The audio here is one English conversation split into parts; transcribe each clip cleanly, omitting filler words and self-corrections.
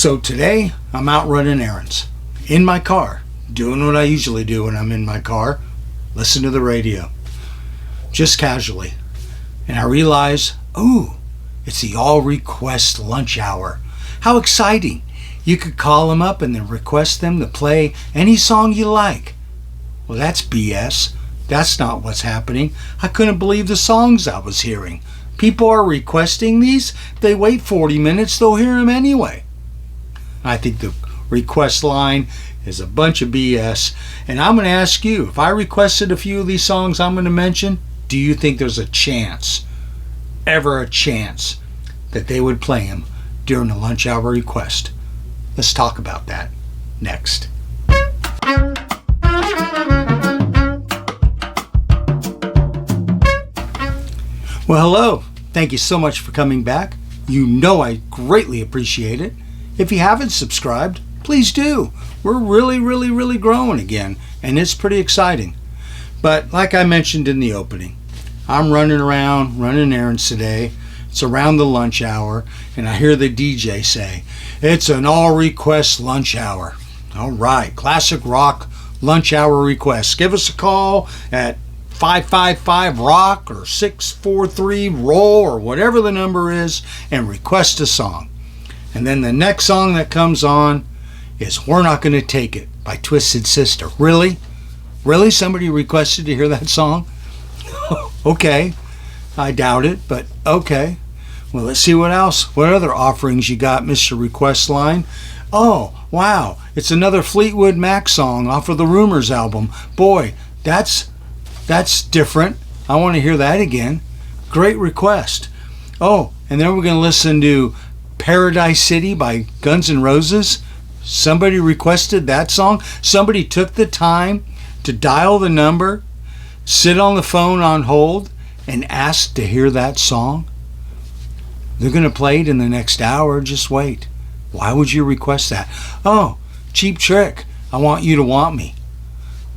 So today, I'm out running errands. In my car, doing what I usually do when I'm in my car, listen to the radio. Just casually. And I realize, ooh, it's the all request lunch hour. How exciting. You could call them up and then request them to play any song you like. Well, that's BS. That's not what's happening. I couldn't believe the songs I was hearing. People are requesting these. They wait 40 minutes, they'll hear them anyway. I think the request line is a bunch of BS. And I'm going to ask you, if I requested a few of these songs I'm going to mention, do you think there's a chance, ever a chance, that they would play them during the lunch hour request? Let's talk about that next. Well, hello. Thank you so much for coming back. You know I greatly appreciate it. If you haven't subscribed, please do. We're really growing again, and it's pretty exciting. But like I mentioned in the opening, I'm running around, running errands today. It's around the lunch hour, and I hear the DJ say, it's an all-request lunch hour. All right, classic rock lunch hour request. Give us a call at 555-ROCK or 643-ROLL or whatever the number is and request a song. And then the next song that comes on is We're Not Gonna Take It by Twisted Sister. Really? Really? Somebody requested to hear that song? Okay. I doubt it, but okay. Well, let's see what else. What other offerings you got, Mr. Request Line? Oh, wow. It's another Fleetwood Mac song off of the Rumors album. Boy, that's different. I want to hear that again. Great request. Oh, and then we're going to listen to Paradise City by Guns N' Roses. Somebody requested that song. Somebody took the time to dial the number, sit on the phone on hold, and ask to hear that song. They're going to play it in the next hour. Just wait. Why would you request that? Oh, Cheap Trick. I Want You to Want Me.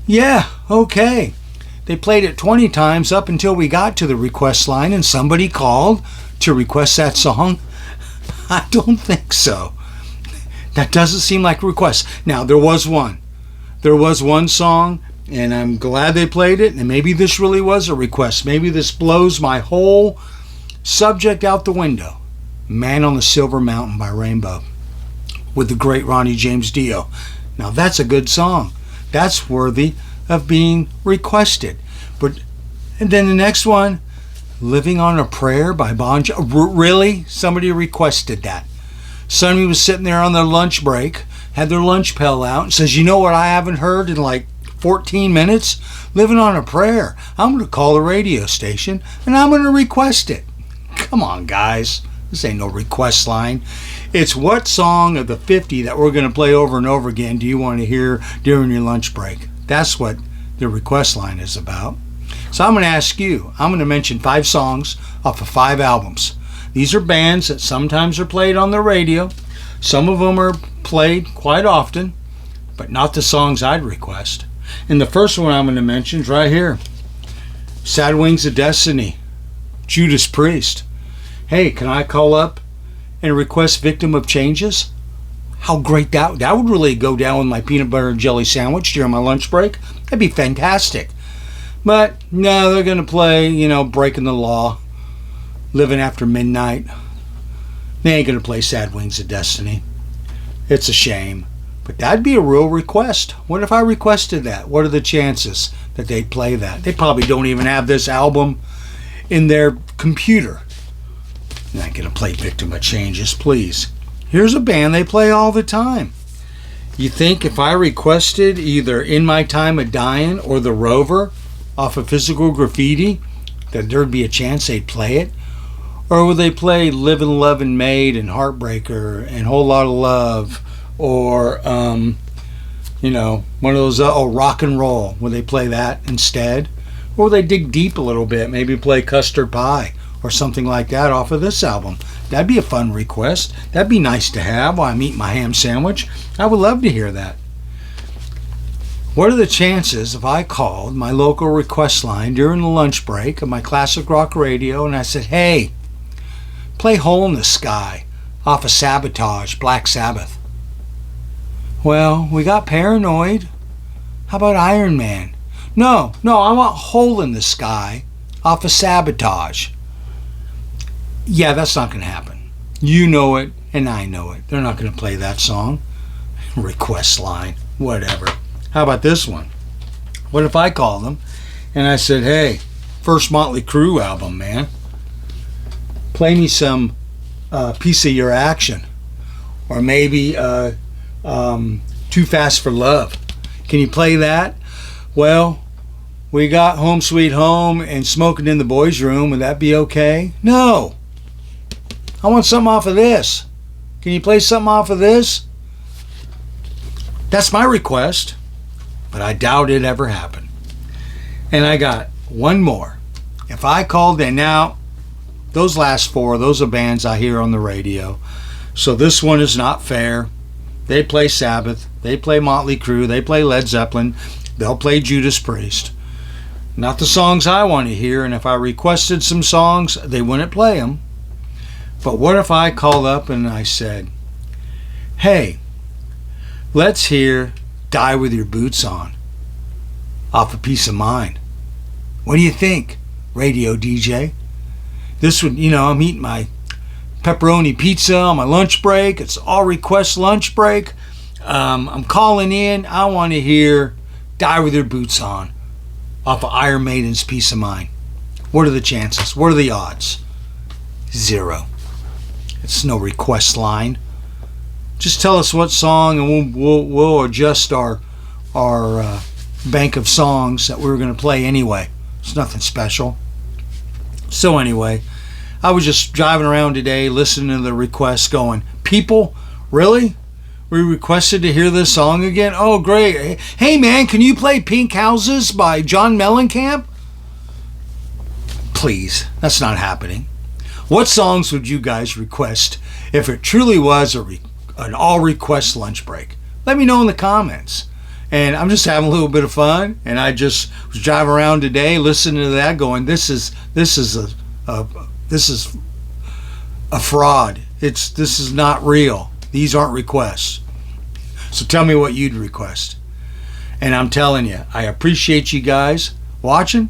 Yeah, okay. They played it 20 times up until we got to the request line and somebody called to request that song. I don't think so. That doesn't seem like a request. Now, there was one. There was one song, and I'm glad they played it, and maybe this really was a request. Maybe this blows my whole subject out the window. Man on the Silver Mountain by Rainbow with the great Ronnie James Dio. Now, that's a good song. That's worthy of being requested. And then the next one, Living on a Prayer by Bon Jovi. Really? Somebody requested that. Somebody was sitting there on their lunch break, had their lunch pail out, and says, you know what I haven't heard in like 14 minutes? Living on a Prayer. I'm going to call the radio station, and I'm going to request it. Come on, guys. This ain't no request line. It's what song of the 50 that we're going to play over and over again do you want to hear during your lunch break? That's what the request line is about. So I'm going to ask you, I'm going to mention 5 songs off of 5 albums. These are bands that sometimes are played on the radio. Some of them are played quite often, but not the songs I'd request. And the first one I'm going to mention is right here. Sad Wings of Destiny, Judas Priest. Hey, can I call up and request Victim of Changes? How great that would really go down with my peanut butter and jelly sandwich during my lunch break. That'd be fantastic. But no, they're going to play, Breaking the Law, Living After Midnight. They ain't going to play Sad Wings of Destiny. It's a shame. But that'd be a real request. What if I requested that? What are the chances that they'd play that? They probably don't even have this album in their computer. They're not going to play Victim of Changes, please. Here's a band they play all the time. You think if I requested either In My Time of Dying or The Rover off of Physical Graffiti, that there'd be a chance they'd play it? Or would they play Livin', Lovin' Maid and Heartbreaker and Whole Lot of Love? Or, one of those, Rock and Roll. Would they play that instead? Or would they dig deep a little bit, maybe play Custard Pie or something like that off of this album? That'd be a fun request. That'd be nice to have while I'm eating my ham sandwich. I would love to hear that. What are the chances if I called my local request line during the lunch break of my classic rock radio and I said, hey, play Hole in the Sky off of Sabotage, Black Sabbath. Well, we got Paranoid. How about Iron Man? No, I want Hole in the Sky off of Sabotage. Yeah, that's not going to happen. You know it, and I know it. They're not going to play that song. Request line, whatever. How about this one? What if I called them and I said, hey, first Motley Crue album, man. Play me some Piece of Your Action. Or maybe Too Fast for Love. Can you play that? Well, we got Home Sweet Home and Smoking in the Boys' Room. Would that be okay? No. I want something off of this. Can you play something off of this? That's my request, but I doubt it ever happened. And I got one more. If I called in now, those last four, those are bands I hear on the radio. So this one is not fair. They play Sabbath. They play Motley Crue. They play Led Zeppelin. They'll play Judas Priest. Not the songs I want to hear. And if I requested some songs, they wouldn't play them. But what if I called up and I said, hey, let's hear Die With Your Boots On off of Peace of Mind. What do you think, radio DJ? This would, I'm eating my pepperoni pizza on my lunch break. It's all request lunch break. I'm calling in. I want to hear Die With Your Boots On off of Iron Maiden's Peace of Mind. What are the chances? What are the odds? 0. It's no request line. Just tell us what song, and we'll adjust our bank of songs that we were going to play anyway. It's nothing special. So anyway, I was just driving around today listening to the requests going, people, really? We requested to hear this song again? Oh, great. Hey, man, can you play Pink Houses by John Mellencamp? Please, that's not happening. What songs would you guys request if it truly was an all-request lunch break? Let me know in the comments. And I'm just having a little bit of fun, and I just was driving around today listening to that going, this is a fraud. This is not real. These aren't requests. So tell me what you'd request. And I'm telling you, I appreciate you guys watching.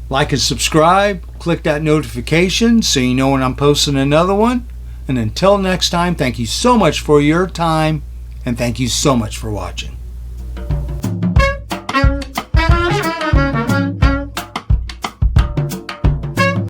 Like and subscribe. Click that notification so you know when I'm posting another one. And until next time, thank you so much for your time, and thank you so much for watching.